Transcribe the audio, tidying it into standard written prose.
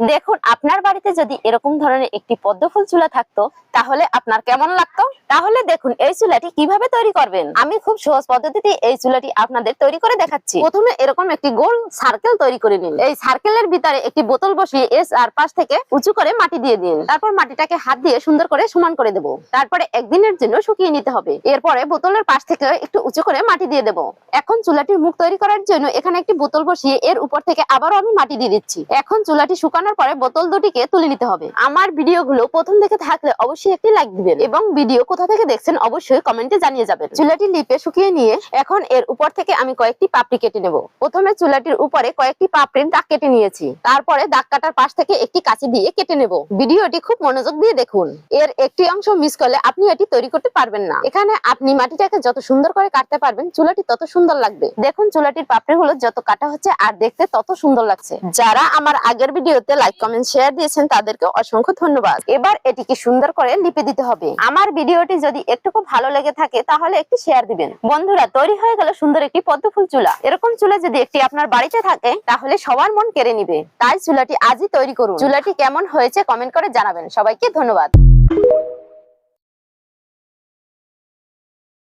দেখুন, আপনার বাড়িতে যদি এরকম ধরনের একটি পদ্ম ফুল চুলা থাকতো তাহলে আপনার কেমন লাগতো? তাহলে দেখুন এই চুলাটি কিভাবে তৈরি করবেন। আমি খুব সহজ পদ্ধতিতে এই চুলাটি আপনাদের তৈরি করে দেখাচ্ছি। প্রথমে এরকম একটি গোল সার্কেল তৈরি করে নিন। এই সার্কেলের ভিতরে একটি বোতল বসিয়ে এর চারপাশ থেকে উঁচু করে মাটি দিয়ে দিন। তারপর মাটিটাকে হাত দিয়ে সুন্দর করে সমান করে দেব। তারপরে একদিনের জন্য শুকিয়ে নিতে হবে। এরপরে বোতলের পাশ থেকে একটু উঁচু করে মাটি দিয়ে দেব। এখন চুলাটির মুখ তৈরি করার জন্য এখানে একটি বোতল বসিয়ে এর উপর থেকে আবারও আমি মাটি দিয়ে দিচ্ছি। এখন চুলাটি শুকানোর পরে বোতল দুটিকে তুলে নিতে হবে। আমার ভিডিওগুলো প্রথম থেকে থাকলে অবশ্যই একটি লাইক দিবেন এবং ভিডিও কোথা থেকে দেখছেন অবশ্যই কমেন্টে জানিয়ে যাবেন। চুলাটি লিপে শুকিয়ে নিয়ে এখন এর উপর থেকে আমি কয়েকটি পাপড়ি কেটে নেব। প্রথমে চুলাটির উপরে কয়েকটি পাপড়ির দাগ কেটে নিয়েছি। তারপরে দাগ কাটার পাশ থেকে একটি কাঁচি দিয়ে কেটে নেব। ভিডিওটি খুব মনোযোগ দিয়ে দেখুন। এর একটি অংশ মিস করলে আপনি এটি তৈরি করতে পারবেন না। এখানে আপনি মাটিটাকে যত সুন্দর করে কাটতে পারবেন চুলাটি তত সুন্দর লাগবে। দেখুন চুলাটির পাপড়িগুলো যত কাটা হচ্ছে আর দেখতে তত সুন্দর লাগছে। যারা আমার আগের ভিডিওতে লাইক কমেন্ট শেয়ার দিয়েছেন তাদেরকে অসংখ্য ধন্যবাদ। এবার এটিকে সুন্দর করে লিপে দিতে হবে। আমার ভিডিওটি যদি একটুকু ভালো লেগে থাকে তাহলে একটি শেয়ার দিবেন। বন্ধুরা, তৈরি হয়ে গেল সুন্দর একটি পদ্ম ফুল চুলা। এরকম চুলা যদি একটি আপনার বাড়িতে থাকে তাহলে সবার মন কেড়ে নিবে। তাই চুলাটি আজই তৈরি করুন। চুলাটি কেমন হয়েছে কমেন্ট করে জানাবেন। সবাইকে ধন্যবাদ।